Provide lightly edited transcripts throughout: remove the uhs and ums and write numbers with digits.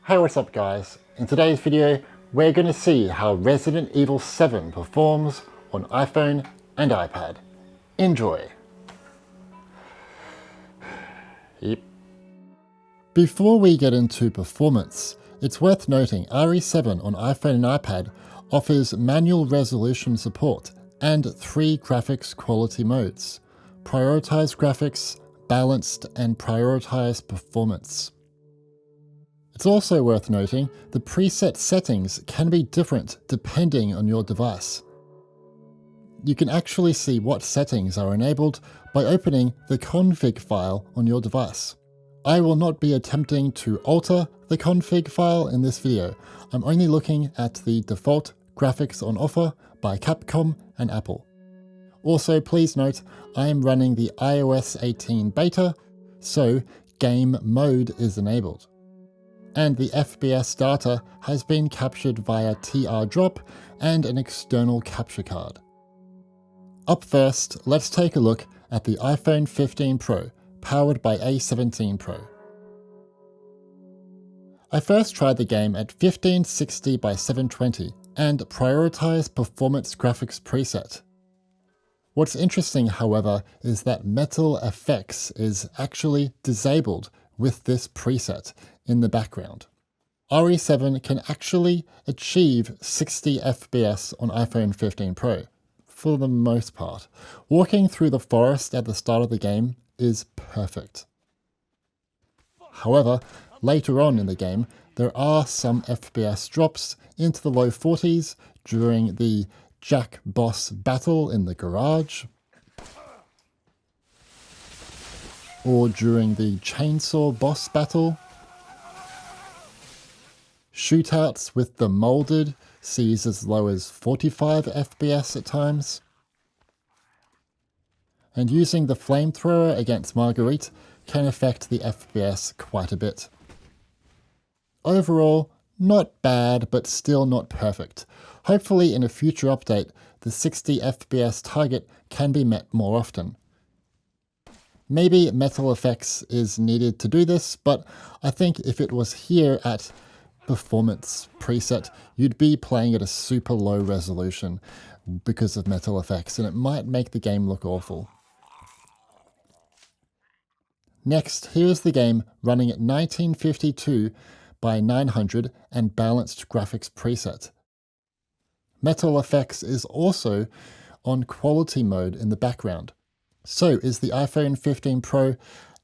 Hey, what's up guys? In today's video, we're going to see how Resident Evil 7 performs on iPhone and iPad. Enjoy! Yep. Before we get into performance, it's worth noting RE7 on iPhone and iPad offers manual resolution support and 3 graphics quality modes: Prioritize Graphics, Balanced, and Prioritize Performance. It's also worth noting the preset settings can be different depending on your device. You can actually see what settings are enabled by opening the config file on your device. I will not be attempting to alter the config file in this video. I'm only looking at the default graphics on offer by Capcom and Apple. Also, please note I am running the iOS 18 beta, so game mode is enabled. And the FPS data has been captured via TR drop and an external capture card. Up first, let's take a look at the iPhone 15 Pro, powered by A17 Pro. I first tried the game at 1560 by 720 and prioritized Performance Graphics preset. What's interesting, however, is that Metal FX is actually disabled with this preset in the background. RE7 can actually achieve 60 FPS on iPhone 15 Pro, for the most part. Walking through the forest at the start of the game is perfect. However, later on in the game, there are some FPS drops into the low 40s during the Jack boss battle in the garage, or during the chainsaw boss battle. Shootouts with the molded sees as low as 45 FPS at times. And using the flamethrower against Marguerite can affect the FPS quite a bit. Overall, not bad, but still not perfect. Hopefully in a future update, the 60 FPS target can be met more often. Maybe Metal FX is needed to do this, but I think if it was here at Performance preset, you'd be playing at a super low resolution because of Metal FX, and it might make the game look awful. Next, here's the game running at 1952 by 900 and Balanced Graphics preset. Metal FX is also on quality mode in the background. So is the iPhone 15 Pro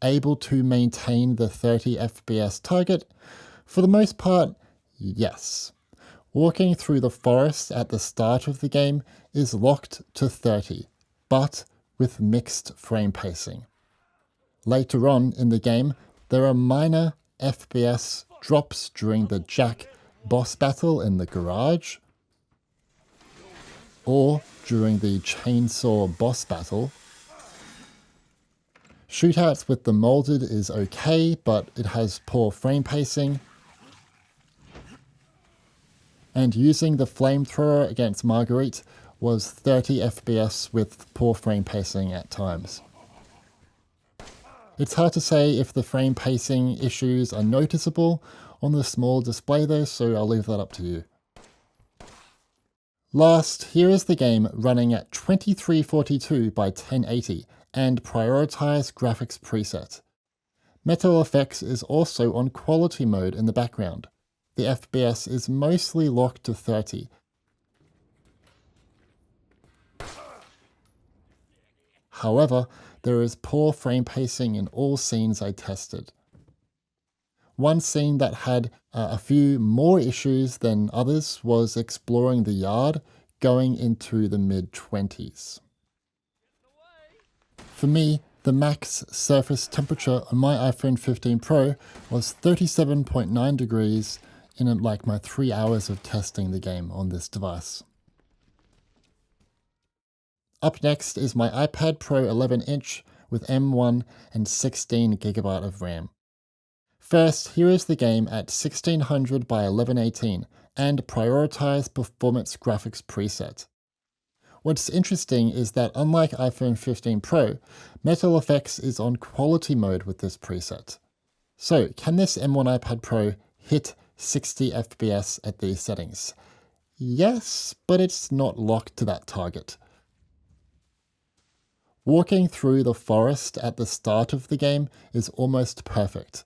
able to maintain the 30 FPS target? For the most part, yes. Walking through the forest at the start of the game is locked to 30, but with mixed frame pacing. Later on in the game, there are minor FPS drops during the Jack boss battle in the garage, or during the chainsaw boss battle. Shootouts with the molded is okay, but it has poor frame pacing. And using the flamethrower against Marguerite was 30 FPS with poor frame pacing at times. It's hard to say if the frame pacing issues are noticeable on the small display though, so I'll leave that up to you. Last, here is the game running at 2342 by 1080 and Prioritize Graphics preset. Metal FX is also on quality mode in the background. The FPS is mostly locked to 30. However, there is poor frame pacing in all scenes I tested. One scene that had a few more issues than others was exploring the yard, going into the mid-20s. For me, the max surface temperature on my iPhone 15 Pro was 37.9 degrees in like my 3 hours of testing the game on this device. Up next is my iPad Pro 11-inch with M1 and 16GB of RAM. First, here is the game at 1600 by 1118 and Prioritize Performance Graphics preset. What's interesting is that unlike iPhone 15 Pro, Metal FX is on quality mode with this preset. So can this M1 iPad Pro hit 60 FPS at these settings. Yes, but it's not locked to that target. Walking through the forest at the start of the game is almost perfect.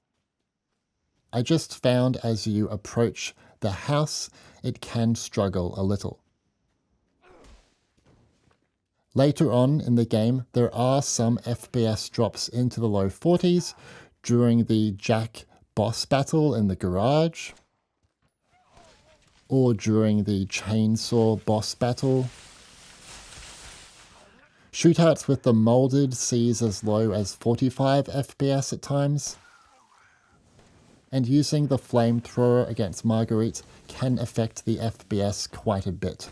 I just found as you approach the house, it can struggle a little. Later on in the game, there are some FPS drops into the low 40s during the Jack boss battle in the garage, or during the chainsaw boss battle. Shootouts with the molded sees as low as 45 FPS at times, and using the flamethrower against Marguerite can affect the FPS quite a bit.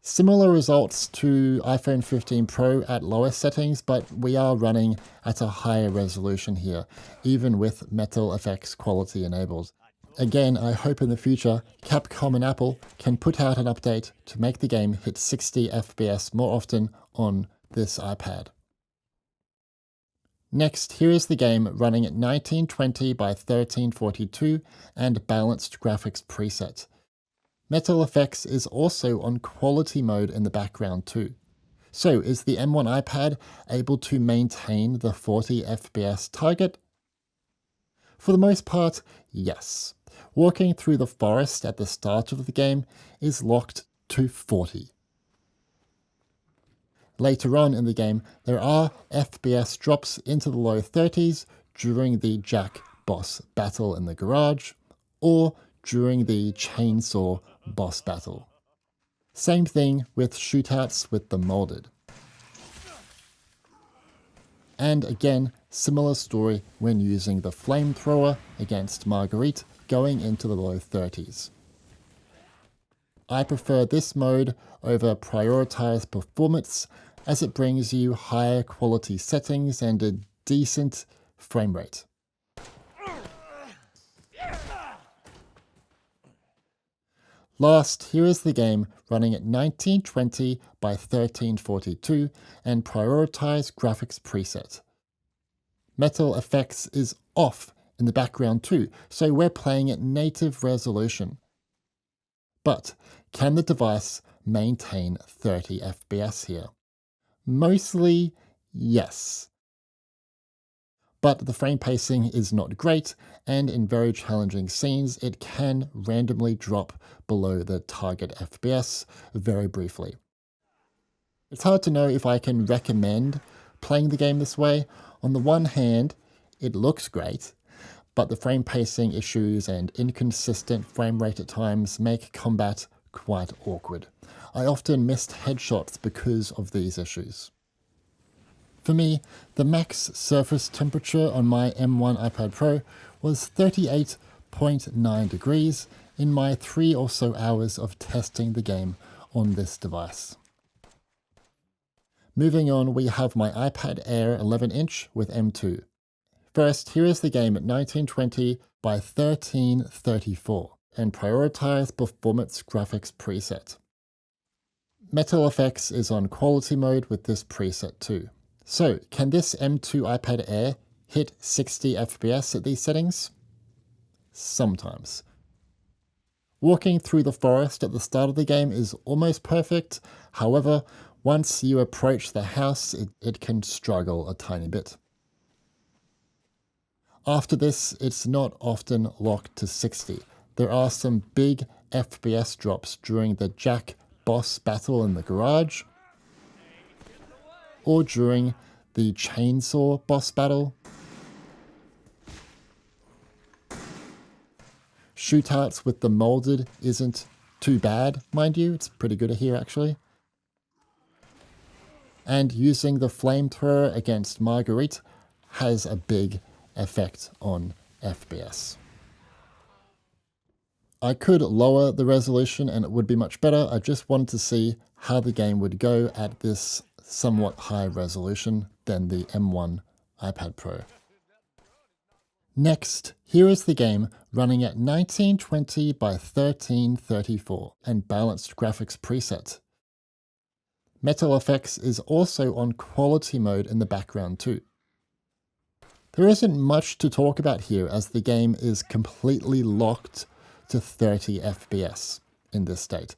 Similar results to iPhone 15 Pro at lower settings, but we are running at a higher resolution here, even with Metal Effects quality enabled. Again, I hope in the future Capcom and Apple can put out an update to make the game hit 60 FPS more often on this iPad. Next, here is the game running at 1920 by 1342 and balanced graphics preset. Metal Effects is also on quality mode in the background too. So is the M1 iPad able to maintain the 40 FPS target? For the most part, yes. Walking through the forest at the start of the game is locked to 40. Later on in the game, there are FPS drops into the low 30s during the Jack boss battle in the garage, or during the chainsaw boss battle. Same thing with shootouts with the molded. And again, similar story when using the flamethrower against Marguerite going into the low 30s. I prefer this mode over prioritized performance as it brings you higher quality settings and a decent frame rate. Last, here is the game running at 1920 by 1342 and prioritize graphics preset. Metal Effects is off in the background too, so we're playing at native resolution. But can the device maintain 30 FPS here? Mostly, yes. But the frame pacing is not great, and in very challenging scenes, it can randomly drop below the target FPS very briefly. It's hard to know if I can recommend playing the game this way. On the one hand, it looks great, but the frame pacing issues and inconsistent frame rate at times make combat quite awkward. I often missed headshots because of these issues. For me, the max surface temperature on my M1 iPad Pro was 38.9 degrees in my 3 or so hours of testing the game on this device. Moving on, we have my iPad Air 11-inch with M2. First, here is the game at 1920 by 1334 and prioritize performance graphics preset. Metal Effects is on quality mode with this preset too. So, can this M2 iPad Air hit 60 FPS at these settings? Sometimes. Walking through the forest at the start of the game is almost perfect. However, once you approach the house, it can struggle a tiny bit. After this, it's not often locked to 60. There are some big FPS drops during the Jack boss battle in the garage, or during the chainsaw boss battle. Shootouts with the molded isn't too bad, mind you, it's pretty good here actually. And using the flamethrower against Marguerite has a big effect on FPS. I could lower the resolution and it would be much better. I just wanted to see how the game would go at this somewhat higher resolution than the M1 iPad Pro. Next, here is the game running at 1920 by 1334 and balanced graphics preset. Metal Effects is also on quality mode in the background too. There isn't much to talk about here as the game is completely locked to 30 FPS in this state.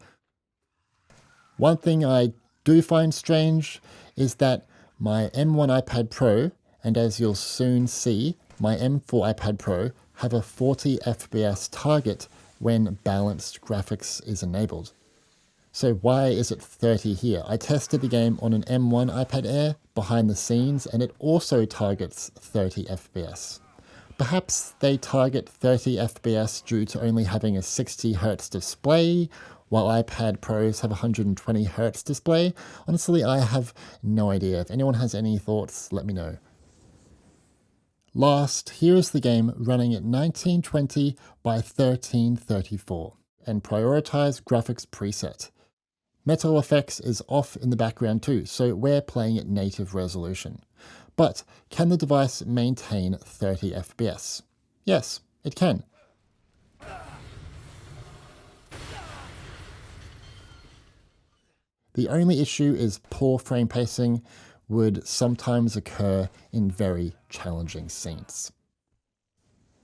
One thing I do find strange is that my M1 iPad Pro, and as you'll soon see, my M4 iPad Pro have a 40 FPS target when balanced graphics is enabled. So why is it 30 here? I tested the game on an M1 iPad Air behind the scenes and it also targets 30 FPS. Perhaps they target 30 FPS due to only having a 60Hz display, while iPad Pros have a 120Hz display. Honestly, I have no idea. If anyone has any thoughts, let me know. Last, here is the game running at 1920 by 1334 and prioritize graphics preset. Metal Effects is off in the background too, so we're playing at native resolution. But can the device maintain 30 FPS? Yes, it can. The only issue is poor frame pacing would sometimes occur in very challenging scenes.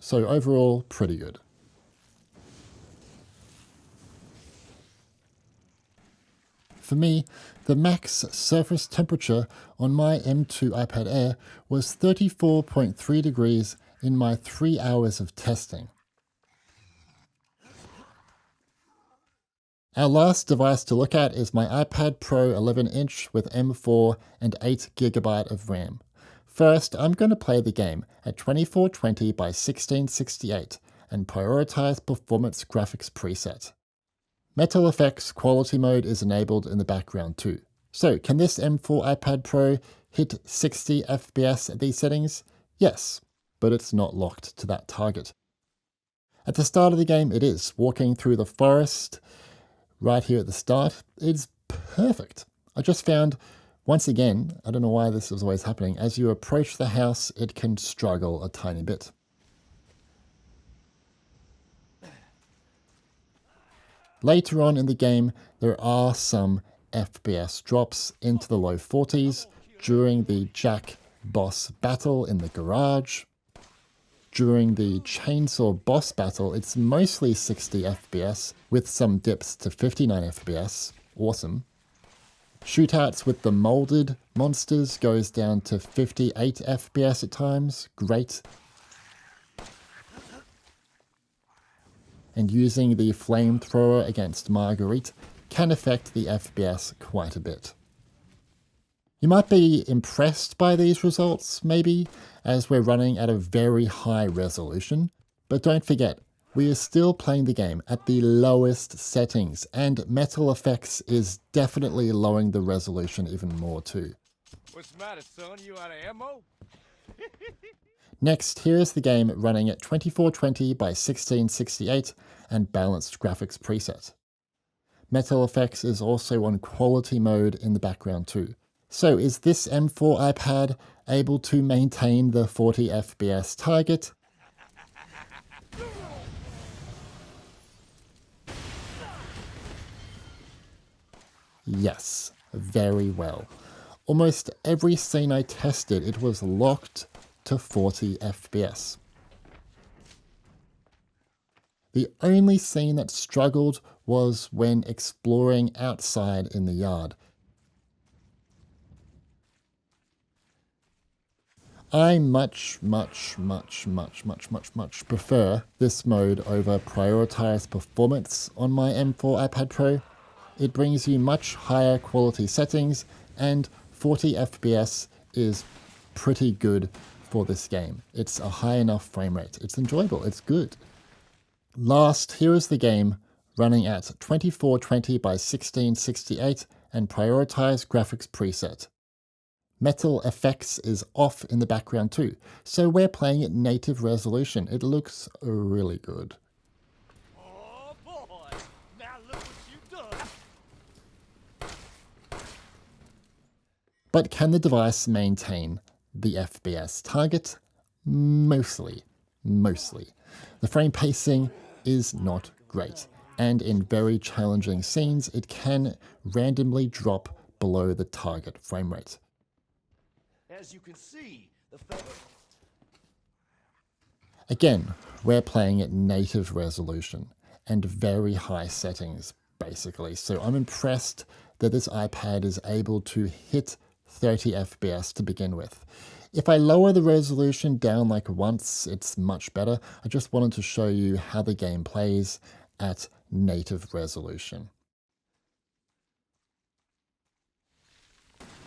So overall, pretty good. For me, the max surface temperature on my M2 iPad Air was 34.3 degrees in my 3 hours of testing. Our last device to look at is my iPad Pro 11-inch with M4 and 8GB of RAM. First, I'm going to play the game at 2420 by 1668 and prioritize performance graphics preset. Metal Effects quality mode is enabled in the background too. So, can this M4 iPad Pro hit 60 FPS at these settings? Yes, but it's not locked to that target. At the start of the game, it is. Walking through the forest, right here at the start, it's perfect. I just found, once again, I don't know why this is always happening, as you approach the house, it can struggle a tiny bit. Later on in the game, there are some FPS drops into the low 40s during the Jack boss battle in the garage. During the chainsaw boss battle, it's mostly 60 FPS with some dips to 59 FPS. Awesome. Shootouts with the molded monsters goes down to 58 FPS at times. Great. And using the flamethrower against Marguerite can affect the FPS quite a bit. You might be impressed by these results, maybe, as we're running at a very high resolution, but don't forget, we are still playing the game at the lowest settings, and Metal Effects is definitely lowering the resolution even more too. What's the matter, son? You out of ammo? Next, here is the game running at 2420 by 1668 and balanced graphics preset. Metal Effects is also on quality mode in the background too. So is this M4 iPad able to maintain the 40 FPS target? Yes, very well. Almost every scene I tested, it was locked to 40 FPS. The only scene that struggled was when exploring outside in the yard. I much prefer this mode over prioritized performance on my M4 iPad Pro. It brings you much higher quality settings and 40 FPS is pretty good for this game. It's a high enough frame rate. It's enjoyable. It's good. Last, here is the game running at 2420 by 1668 and prioritize graphics preset. Metal Effects is off in the background too, so we're playing at native resolution. It looks really good. Oh boy! Now look what you've done! But can the device maintain the FPS target? Mostly. The frame pacing is not great, and in very challenging scenes, it can randomly drop below the target frame rate. As you can see, the Again, we're playing at native resolution and very high settings, basically. So I'm impressed that this iPad is able to hit 30 FPS to begin with. If I lower the resolution down like once, it's much better. I just wanted to show you how the game plays at native resolution.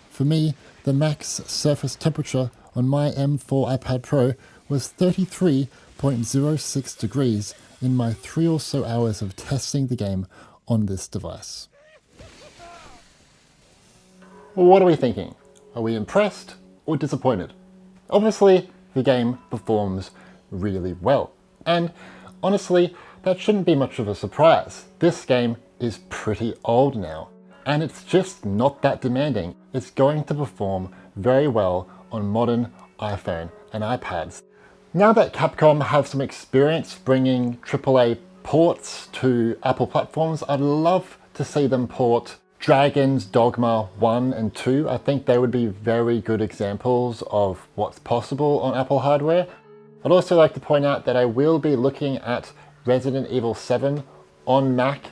For me, the max surface temperature on my M4 iPad Pro was 33.06 degrees in my 3 or so hours of testing the game on this device. Well, what are we thinking? Are we impressed or disappointed? Obviously, the game performs really well. And honestly, that shouldn't be much of a surprise. This game is pretty old now, and it's just not that demanding. It's going to perform very well on modern iPhone and iPads. Now that Capcom have some experience bringing AAA ports to Apple platforms, I'd love to see them port Dragon's Dogma 1 and 2. I think they would be very good examples of what's possible on Apple hardware. I'd also like to point out that I will be looking at Resident Evil 7 on Mac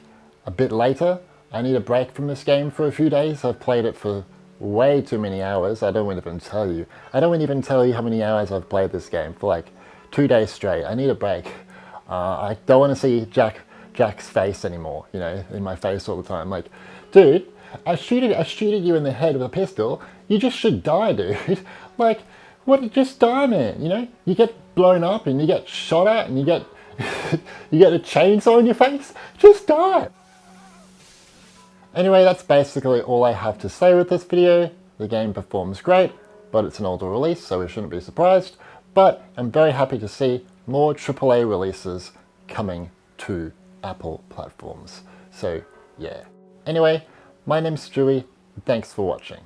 a bit later. I need a break from this game for a few days. I've played it for way too many hours. I don't even tell you. I don't even tell you how many hours I've played this game for like 2 days straight. I need a break. I don't want to see Jack's face anymore, you know, in my face all the time. Like, dude, I shooted you in the head with a pistol. You just should die, dude. Like, what? Just die, man. You know, you get blown up and you get shot at and you get you get a chainsaw in your face. Just die. Anyway, that's basically all I have to say with this video. The game performs great, but it's an older release, so we shouldn't be surprised. But I'm very happy to see more AAA releases coming to Apple platforms. So yeah. Anyway, my name's Stewie. Thanks for watching.